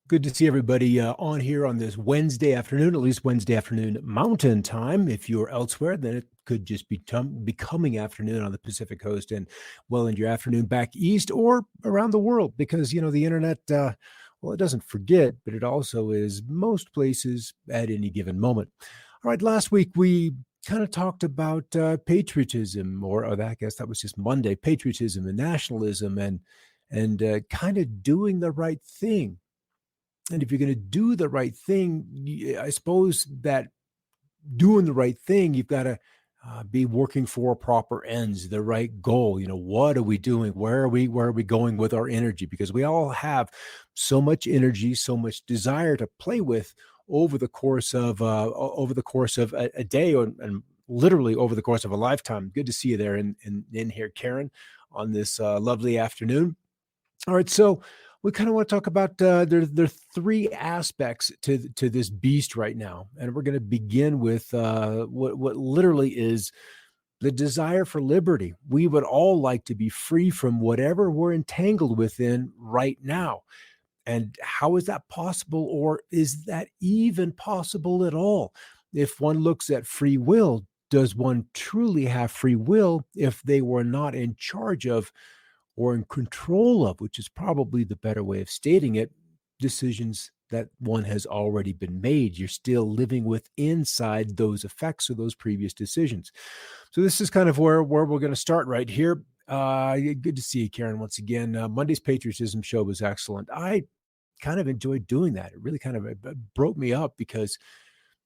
Good to see everybody on here on this Wednesday afternoon, at least Wednesday afternoon Mountain Time. If you're elsewhere, then it could just be becoming afternoon on the Pacific Coast and well into your afternoon back east or around the world because, the internet, well, it doesn't forget, but it also is most places at any given moment. All right, last week we kind of talked about patriotism, or I guess that was just Monday, patriotism and nationalism and kind of doing the right thing. And if you're going to do the right thing, I suppose that doing the right thing, you've got to be working for proper ends, the right goal. What are we doing? Where are we going with our energy? Because we all have so much energy, so much desire to play with over the course of a day, and literally over the course of a lifetime. Good to see you there in here, Karen, on this lovely afternoon. All right, so we kind of want to talk about there are three aspects to this beast right now, and we're going to begin with what literally is the desire for liberty. We would all like to be free from whatever we're entangled within right now. And how is that possible, or is that even possible at all? If one looks at free will, does one truly have free will if they were not in charge of or in control of, which is probably the better way of stating it, decisions that one has already been made? You're still living with inside those effects of those previous decisions. So this is kind of where we're going to start right here. Good to see you, Karen, once again. Monday's Patriotism show was excellent. I kind of enjoyed doing that. It really kind of broke me up because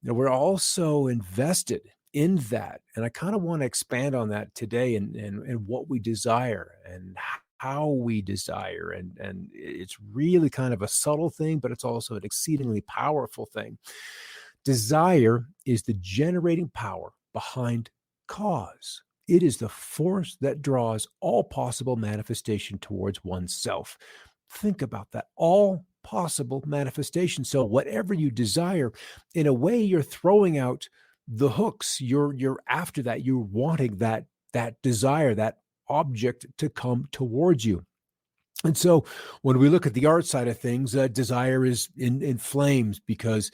we're all so invested in that. And I kind of want to expand on that today and what we desire and how we desire. And it's really kind of a subtle thing, but it's also an exceedingly powerful thing. Desire is the generating power behind cause. It is the force that draws all possible manifestation towards oneself. Think about that. All possible manifestation. So whatever you desire, in a way, you're throwing out the hooks. You're after that. You're wanting that desire, that object to come towards you. And so when we look at the art side of things, desire is in flames because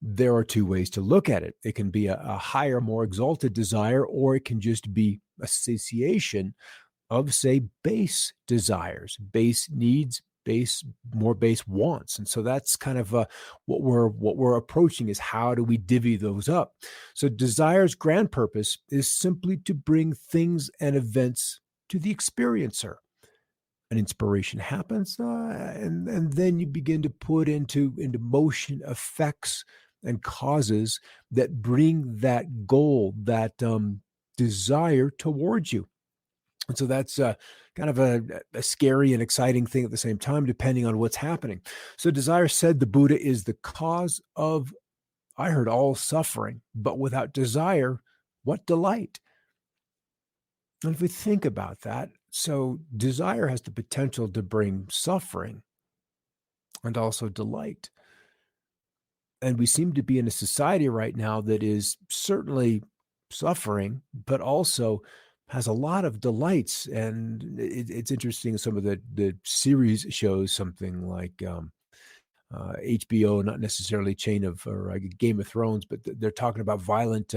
there are two ways to look at it. It can be a higher, more exalted desire, or it can just be a satiation of, say, base desires, base needs, more base wants. And so that's kind of what we're approaching, is how do we divvy those up? So desire's grand purpose is simply to bring things and events to the experiencer. An inspiration happens, and then you begin to put into motion effects and causes that bring that goal, that desire towards you. And so that's kind of a scary and exciting thing at the same time, depending on what's happening. So desire, said the Buddha, is the cause of, I heard, all suffering. But without desire, what delight? And if we think about that, so desire has the potential to bring suffering and also delight. And we seem to be in a society right now that is certainly suffering, but also has a lot of delights. And it's interesting, some of the series shows something like HBO, not necessarily Chain of or Game of Thrones, but they're talking about violent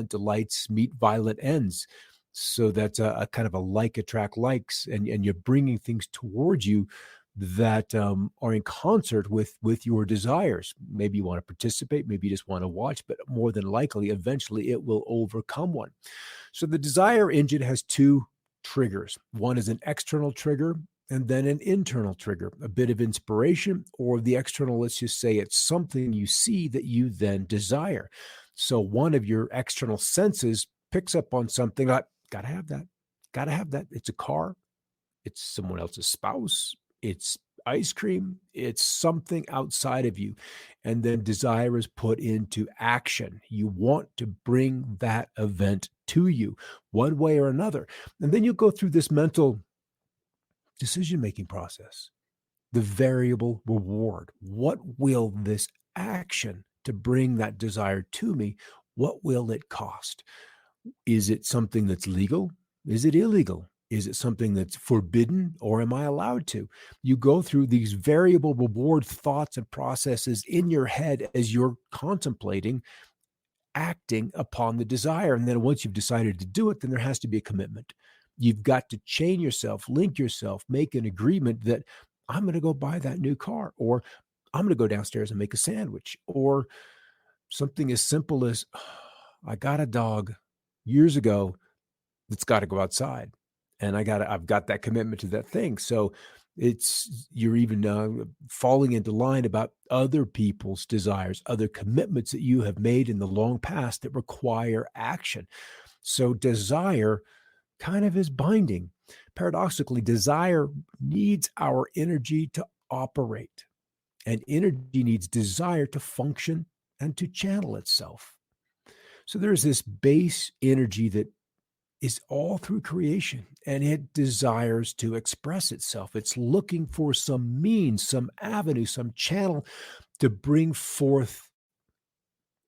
delights meet violent ends. So that's a kind of a like attract likes, and you're bringing things towards you that are in concert with your desires. Maybe you want to participate, maybe you just want to watch, but more than likely, eventually it will overcome one. So the desire engine has two triggers. One is an external trigger, and then an internal trigger, a bit of inspiration, or the external, let's just say it's something you see that you then desire. So one of your external senses picks up on something like, gotta have that, gotta have that. It's a car, it's someone else's spouse, it's ice cream, it's something outside of you. And then desire is put into action. You want to bring that event to you one way or another. And then you go through this mental decision-making process, the variable reward. What will this action to bring that desire to me, what will it cost? Is it something that's legal? Is it illegal? Is it something that's forbidden or am I allowed to? You go through these variable reward thoughts and processes in your head as you're contemplating acting upon the desire. And then once you've decided to do it, then there has to be a commitment. You've got to chain yourself, link yourself, make an agreement that I'm going to go buy that new car, or I'm going to go downstairs and make a sandwich, or something as simple as I got a dog years ago that's got to go outside, and I've got that commitment to that thing. So you're even falling into line about other people's desires, other commitments that you have made in the long past that require action. So desire kind of is binding. Paradoxically, desire needs our energy to operate, and energy needs desire to function and to channel itself. So there's this base energy that is all through creation, and it desires to express itself. It's looking for some means, some avenue, some channel to bring forth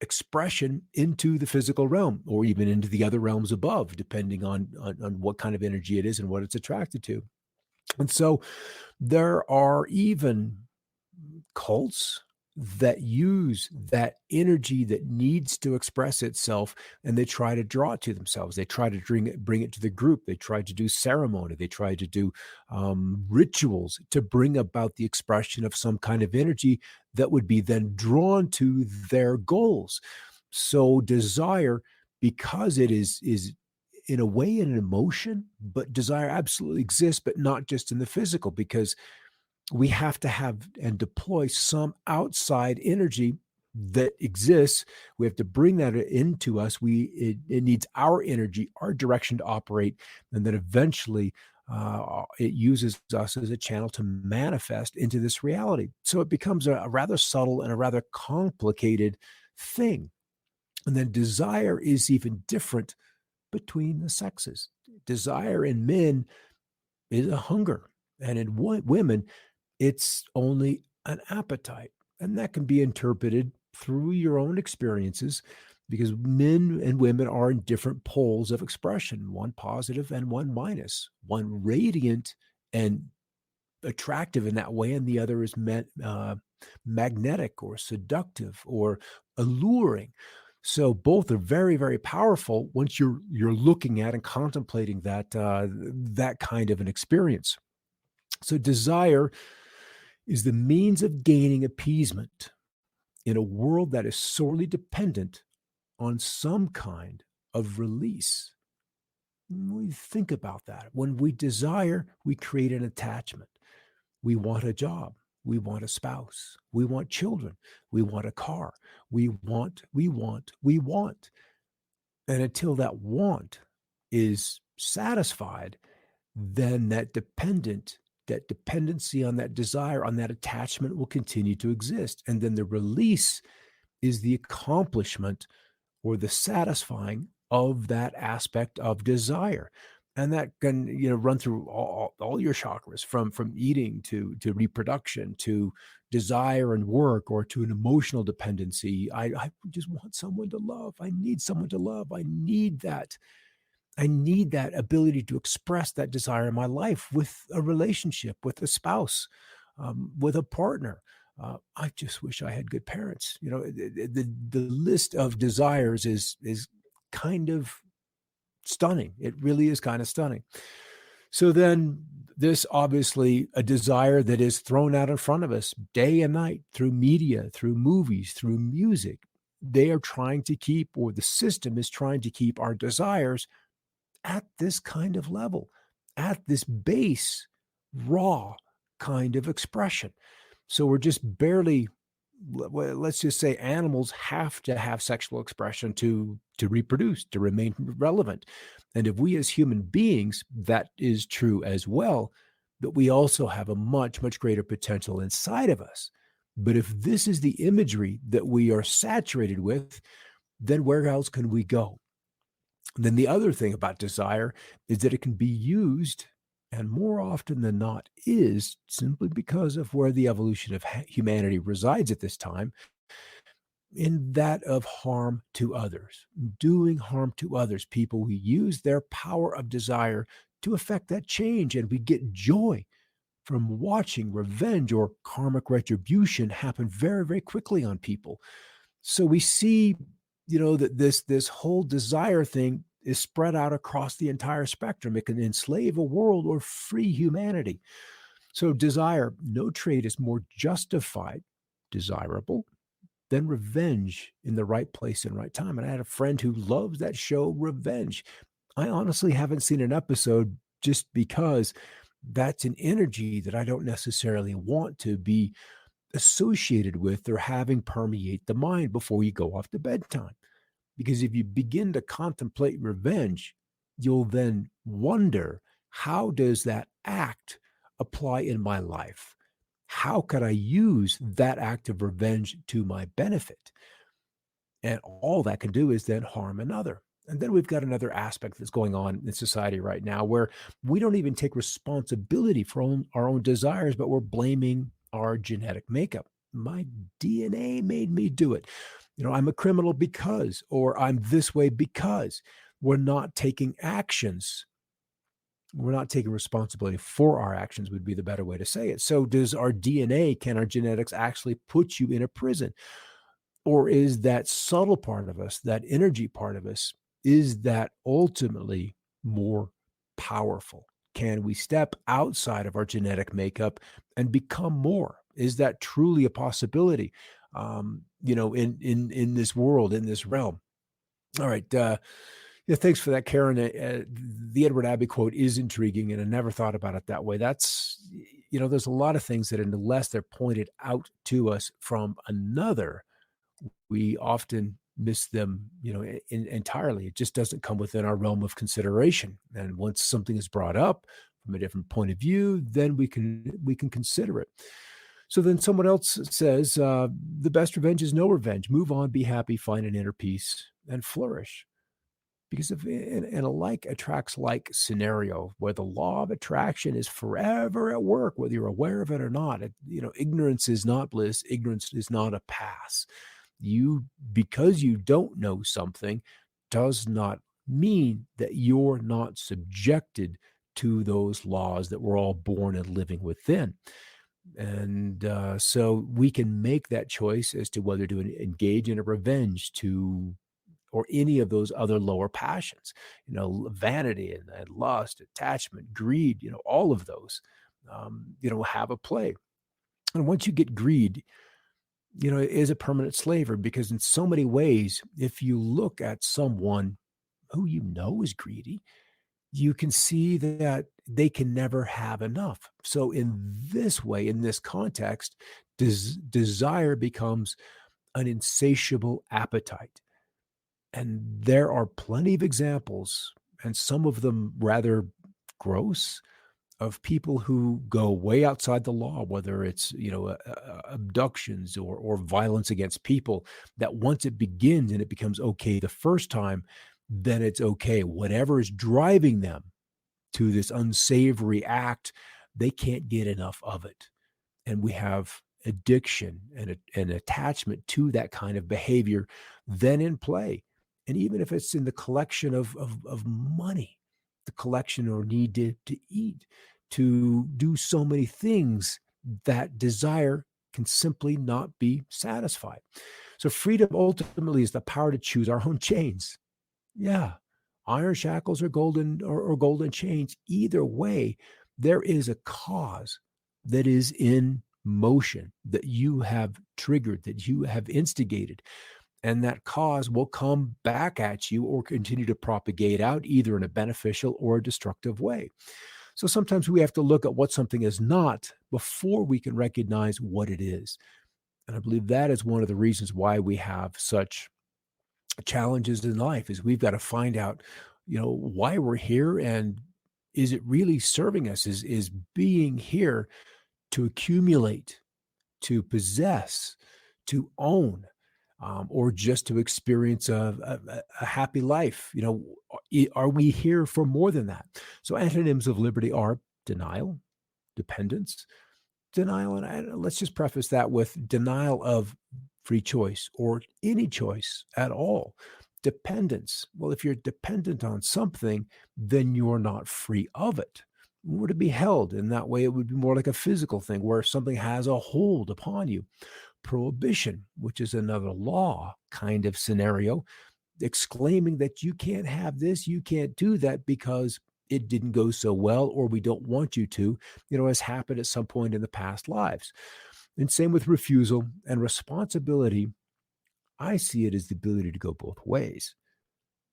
expression into the physical realm, or even into the other realms above, depending on what kind of energy it is and what it's attracted to. And so there are even cults that use that energy that needs to express itself, and they try to draw it to themselves. They try to bring it to the group. They try to do ceremony. They try to do rituals to bring about the expression of some kind of energy that would be then drawn to their goals. So desire, because it is in a way an emotion, but desire absolutely exists, but not just in the physical, because we have to have and deploy some outside energy that exists. We have to bring that into us. It needs our energy, our direction to operate, and then eventually it uses us as a channel to manifest into this reality. So it becomes a rather subtle and a rather complicated thing. And then desire is even different between the sexes. Desire in men is a hunger, and in women, it's only an appetite. And that can be interpreted through your own experiences, because men and women are in different poles of expression, one positive and one minus, one radiant and attractive in that way, and the other is magnetic or seductive or alluring. So both are very, very powerful once you're looking at and contemplating that kind of an experience. So desire is the means of gaining appeasement in a world that is sorely dependent on some kind of release. We think about that. When we desire, we create an attachment. We want a job. We want a spouse. We want children. We want a car. We want, we want, we want. And until that want is satisfied, then that dependency on that desire, on that attachment will continue to exist. And then the release is the accomplishment or the satisfying of that aspect of desire. And that can, run through all your chakras, from eating to reproduction, to desire and work, or to an emotional dependency. I just want someone to love. I need someone to love. I need that ability to express that desire in my life, with a relationship, with a spouse, with a partner. I just wish I had good parents. The list of desires is kind of stunning. It really is kind of stunning. So then this, obviously, a desire that is thrown out in front of us day and night through media, through movies, through music. They are trying to keep, or the system is trying to keep, our desires at this kind of level, at this base, raw kind of expression. So we're just barely, let's just say, animals have to have sexual expression to reproduce, to remain relevant. And if we as human beings, that is true as well, but we also have a much, much greater potential inside of us. But if this is the imagery that we are saturated with, then where else can we go? Then the other thing about desire is that it can be used, and more often than not is, simply because of where the evolution of humanity resides at this time, in that of harm to others, doing harm to others. People who use their power of desire to affect that change. And we get joy from watching revenge or karmic retribution happen very, very quickly on people. So we see, that this whole desire thing is spread out across the entire spectrum. It can enslave a world or free humanity. So desire, no trait is more justified, desirable than revenge in the right place and right time. And I had a friend who loves that show, Revenge. I honestly haven't seen an episode just because that's an energy that I don't necessarily want to be associated with or having permeate the mind before you go off to bedtime. Because if you begin to contemplate revenge, you'll then wonder, how does that act apply in my life? How could I use that act of revenge to my benefit? And all that can do is then harm another. And then we've got another aspect that's going on in society right now where we don't even take responsibility for our own desires, but we're blaming our genetic makeup. My DNA made me do it. I'm a criminal because, or I'm this way because. We're not taking actions. We're not taking responsibility for our actions, would be the better way to say it. So, does our DNA, can our genetics actually put you in a prison? Or is that subtle part of us, that energy part of us, is that ultimately more powerful? Can we step outside of our genetic makeup and become more? Is that truly a possibility? In this world, in this realm. All right. Yeah, thanks for that, Karen. The Edward Abbey quote is intriguing, and I never thought about it that way. There's a lot of things that unless they're pointed out to us from another, we often miss them, entirely. It just doesn't come within our realm of consideration. And once something is brought up from a different point of view, then we can consider it. So then someone else says, the best revenge is no revenge. Move on, be happy, find an inner peace, and flourish. Because if in a like attracts like scenario where the law of attraction is forever at work, whether you're aware of it or not, ignorance is not bliss. Ignorance is not a pass. Because you don't know something does not mean that you're not subjected to those laws that we're all born and living within. And so we can make that choice as to whether to engage in a revenge or any of those other lower passions, vanity and lust, attachment, greed, all of those, have a play. And once you get greed, it is a permanent slaver, because in so many ways, if you look at someone who is greedy, you can see that they can never have enough. So in this way, in this context, desire becomes an insatiable appetite. And there are plenty of examples, and some of them rather gross, of people who go way outside the law, whether it's abductions or violence against people. That once it begins and it becomes okay the first time, then it's okay. Whatever is driving them to this unsavory act, they can't get enough of it. And we have addiction and an attachment to that kind of behavior then in play. And even if it's in the collection of money, the collection or need to eat, to do so many things, that desire can simply not be satisfied. So freedom ultimately is the power to choose our own chains. Yeah. Iron shackles or golden chains. Either way, there is a cause that is in motion, that you have triggered, that you have instigated. And that cause will come back at you or continue to propagate out, either in a beneficial or a destructive way. So sometimes we have to look at what something is not before we can recognize what it is. And I believe that is one of the reasons why we have such challenges in life, is we've got to find out, why we're here, and is it really serving us? Is being here to accumulate, to possess, to own, or just to experience a happy life? Are we here for more than that? So antonyms of liberty are denial, dependence, denial, and let's just preface that with denial of free choice or any choice at all. dependence. Well, if you're dependent on something, then you're not free of it. Were to be held in that way, it would be more like a physical thing where something has a hold upon you. Prohibition, which is another law kind of scenario, exclaiming that you can't have this, you can't do that because it didn't go so well or we don't want you to, has happened at some point in the past lives. And same with refusal and responsibility. I see it as the ability to go both ways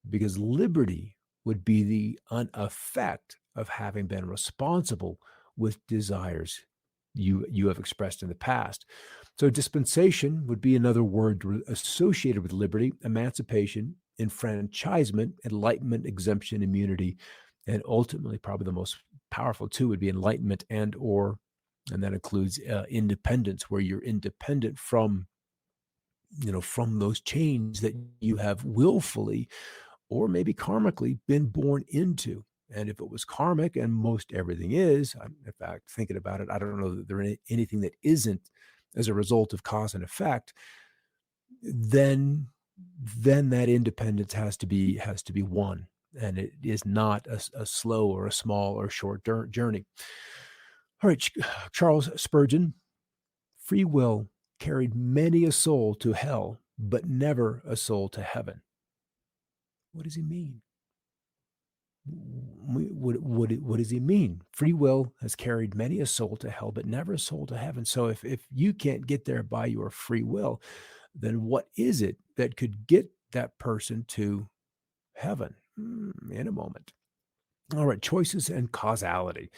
because liberty would be the effect of having been responsible with desires you have expressed in the past. So dispensation would be another word associated with liberty, emancipation, enfranchisement, enlightenment, exemption, immunity, and ultimately probably the most powerful two would be enlightenment and that includes independence, where you're independent from those chains that you have willfully or maybe karmically been born into. And if it was karmic, and most everything is, in fact, thinking about it, I don't know that there's anything that isn't as a result of cause and effect, then that independence has to be won. And it is not a slow or a small or short journey. All right, Charles Spurgeon, free will carried many a soul to hell, but never a soul to heaven. What does he mean? What does he mean? Free will has carried many a soul to hell, but never a soul to heaven. So if you can't get there by your free will, then what is it that could get that person to heaven? In a moment. All right, choices and causality.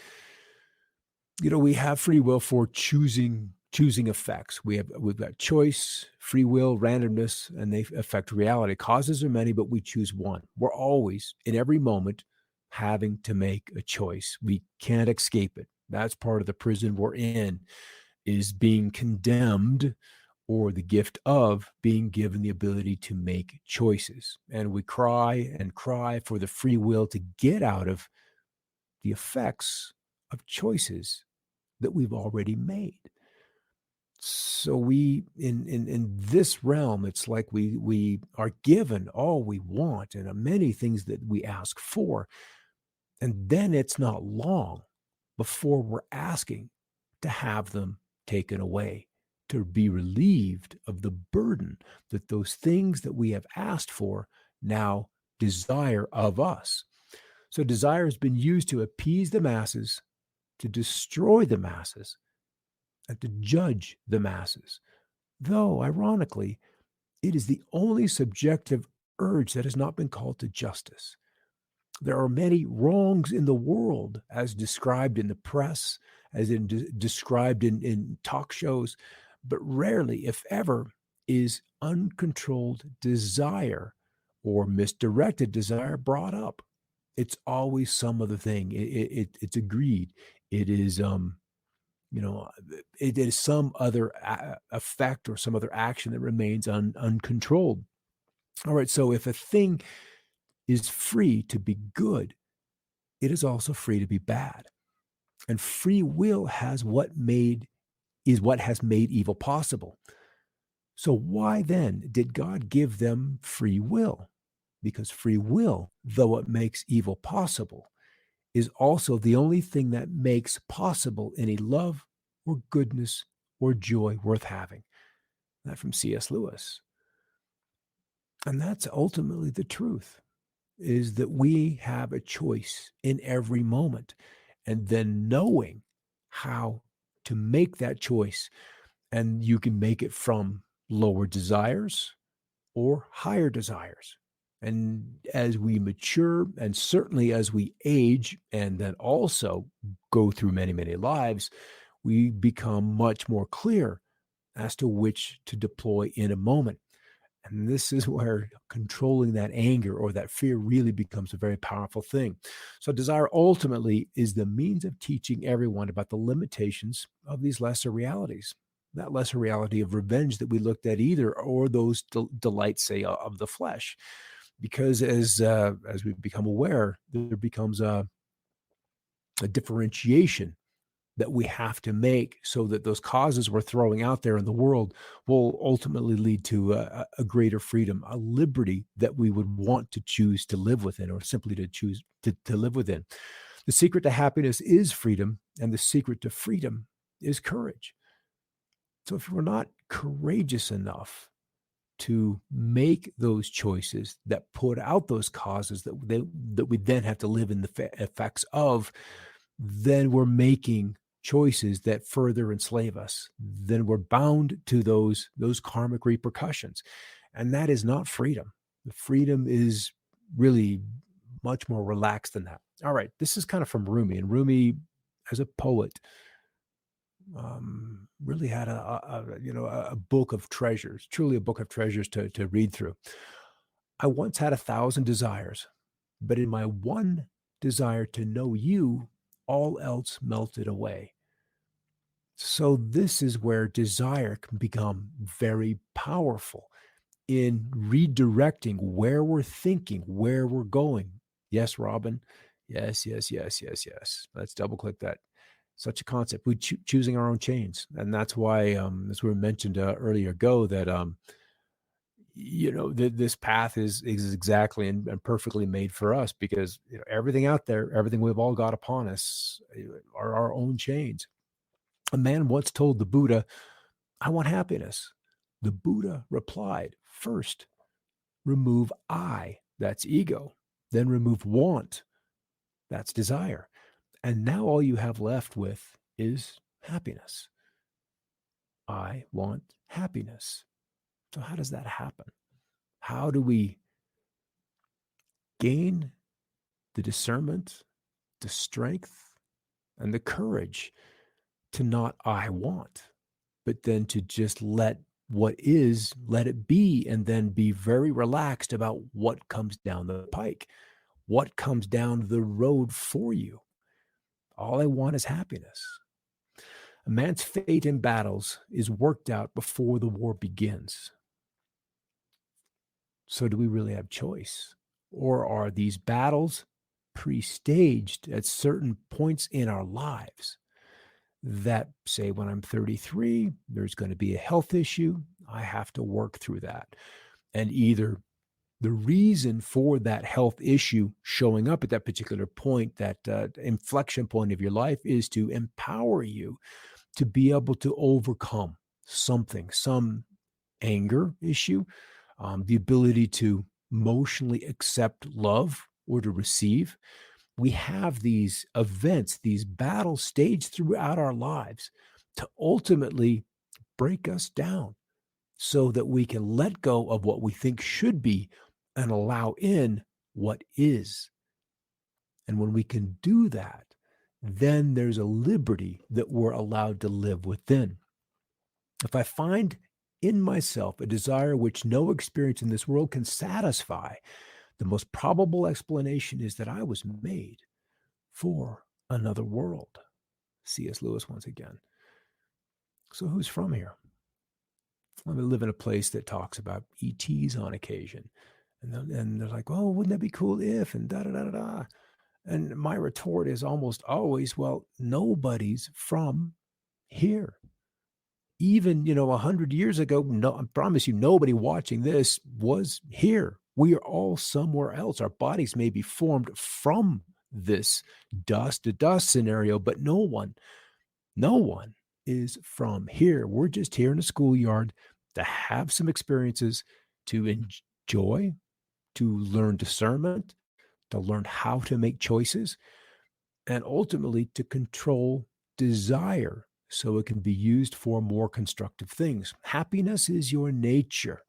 We have free will for choosing effects. We've got choice, free will, randomness, and they affect reality. Causes are many, but we choose one. We're always, in every moment, having to make a choice. We can't escape it. That's part of the prison we're in, is being condemned or the gift of being given the ability to make choices. And we cry and cry for the free will to get out of the effects of choices that we've already made. So we in this realm, it's like we are given all we want and many things that we ask for. And then it's not long before we're asking to have them taken away, to be relieved of the burden that those things that we have asked for now desire of us. So desire has been used to appease the masses, to destroy the masses, and to judge the masses. Though, ironically, it is the only subjective urge that has not been called to justice. There are many wrongs in the world, as described in the press, described in talk shows, but rarely, if ever, is uncontrolled desire or misdirected desire brought up. It's always some other thing. It's a greed. It is it is some other effect or some other action that remains uncontrolled. All right, so if a thing is free to be good, it is also free to be bad. And free will is what has made evil possible. So why then did God give them free will? Because free will, though it makes evil possible, is also the only thing that makes possible any love or goodness or joy worth having. That from C.S. Lewis. And that's ultimately the truth, is that we have a choice in every moment. And then knowing how to make that choice, and you can make it from lower desires or higher desires. And as we mature, and certainly as we age, and then also go through many, many lives, we become much more clear as to which to deploy in a moment. And this is where controlling that anger or that fear really becomes a very powerful thing. So desire ultimately is the means of teaching everyone about the limitations of these lesser realities. That lesser reality of revenge that we looked at either, or those delights, say, of the flesh. Because as we become aware, there becomes a differentiation that we have to make so that those causes we're throwing out there in the world will ultimately lead to a greater freedom, a liberty that we would want to choose to live within, or simply to choose to live within. The secret to happiness is freedom, and the secret to freedom is courage. So if we're not courageous enough to make those choices that put out those causes that we then have to live in the effects of, then we're making choices that further enslave us. Then we're bound to those karmic repercussions, and that is not freedom. The freedom is really much more relaxed than that. All right, this is kind of from Rumi, and Rumi, as a poet, really had a book of treasures, truly a book of treasures to read through. I once had 1,000 desires, but in my one desire to know you, all else melted away. So this is where desire can become very powerful in redirecting where we're thinking, where we're going. Yes, Robin. Yes, yes, yes, yes, yes. Let's double click that. Such a concept. We choosing our own chains, and that's why, as we mentioned earlier ago, that this path is exactly and perfectly made for us, because everything out there, everything we've all got upon us, are our own chains. A man once told the Buddha, "I want happiness." The Buddha replied, "First, remove I, that's ego, then remove want, that's desire, and now all you have left with is happiness." I want happiness. So how does that happen? How do we gain the discernment, the strength, and the courage to not I want, but then to just let what is, let it be, and then be very relaxed about what comes down the pike, what comes down the road for you? All I want is happiness. A man's fate in battles is worked out before the war begins. So do we really have choice? Or are these battles pre-staged at certain points in our lives that say, when I'm 33, there's going to be a health issue. I have to work through that. And either the reason for that health issue showing up at that particular point, that inflection point of your life, is to empower you to be able to overcome something, some anger issue, the ability to emotionally accept love or to receive. We have these events, these battles staged throughout our lives to ultimately break us down so that we can let go of what we think should be and allow in what is. And when we can do that, then there's a liberty that we're allowed to live within. If I find in myself a desire which no experience in this world can satisfy, the most probable explanation is that I was made for another world. C.S. Lewis once again. So who's from here? I live in a place that talks about ETs on occasion. And they're like, "Oh, wouldn't that be cool if," and da da da da da. And my retort is almost always, well, nobody's from here. Even 100 years ago, no, I promise you, nobody watching this was here. We are all somewhere else. Our bodies may be formed from this dust to dust scenario, but no one is from here. We're just here in a schoolyard to have some experiences, to enjoy, to learn discernment, to learn how to make choices, and ultimately to control desire so it can be used for more constructive things. Happiness is your nature.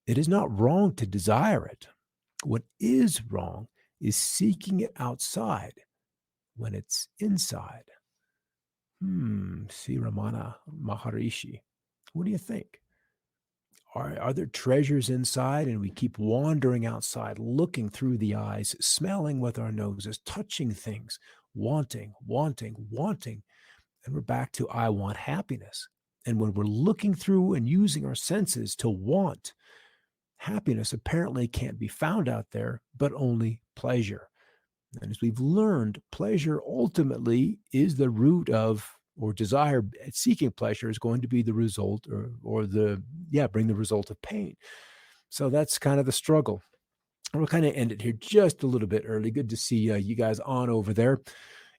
It is not wrong to desire it. What is wrong is seeking it outside when it's inside. See Ramana Maharishi. What do you think? Are there treasures inside and we keep wandering outside, looking through the eyes, smelling with our noses, touching things, wanting, wanting, wanting, and we're back to I want happiness. And when we're looking through and using our senses to want, happiness apparently can't be found out there, but only pleasure. And as we've learned, pleasure ultimately is the root of, or desire, seeking pleasure is going to be the result, bring the result of pain. So that's kind of the struggle. We'll kind of end it here just a little bit early. Good to see you guys on over there.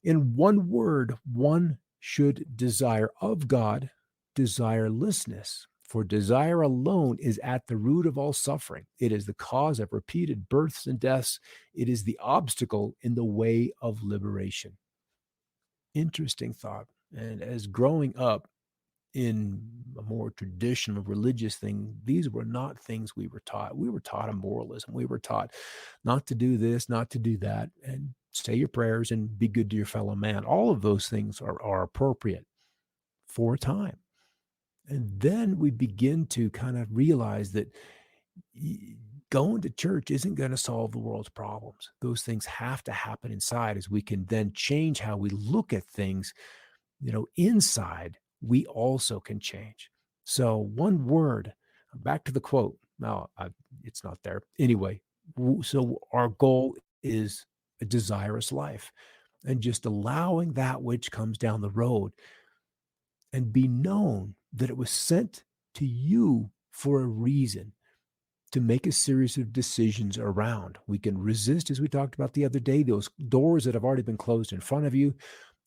In one word, one should desire of God desirelessness. For desire alone is at the root of all suffering. It is the cause of repeated births and deaths. It is the obstacle in the way of liberation. Interesting thought. And as growing up in a more traditional religious thing, these were not things we were taught. We were taught a moralism. We were taught not to do this, not to do that, and say your prayers and be good to your fellow man. All of those things are appropriate for a time. And then we begin to kind of realize that going to church isn't going to solve the world's problems. Those things have to happen inside, as we can then change how we look at things, inside. We also can change. So one word, back to the quote. No, it's not there. Anyway, so our goal is a desirous life, and just allowing that which comes down the road, and be known that it was sent to you for a reason, to make a series of decisions around. We can resist, as we talked about the other day, those doors that have already been closed in front of you,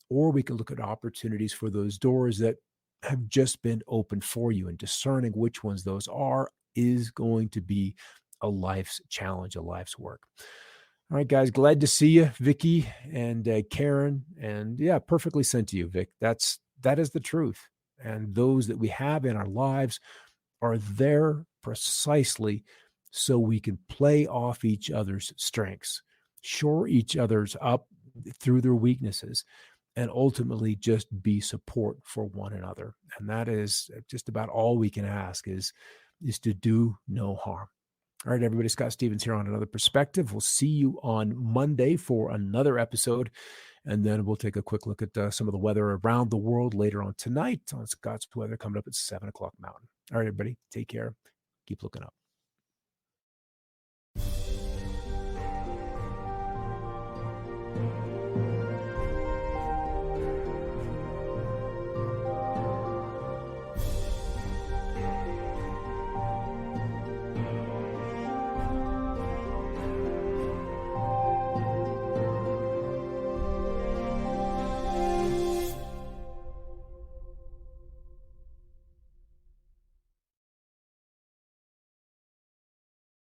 or we can look at opportunities for those doors that have just been opened for you, and discerning which ones those are is going to be a life's challenge, a life's work. All right, guys, glad to see you, Vicky and Karen, and yeah, perfectly sent to you, Vic. That is the truth. And those that we have in our lives are there precisely so we can play off each other's strengths, shore each other's up through their weaknesses, and ultimately just be support for one another. And that is just about all we can ask, is to do no harm. All right, everybody, Scott Stevens here on Another Perspective. We'll see you on Monday for another episode, and then we'll take a quick look at some of the weather around the world later on tonight on Scott's Weather, coming up at 7 o'clock Mountain. All right, everybody, take care. Keep looking up.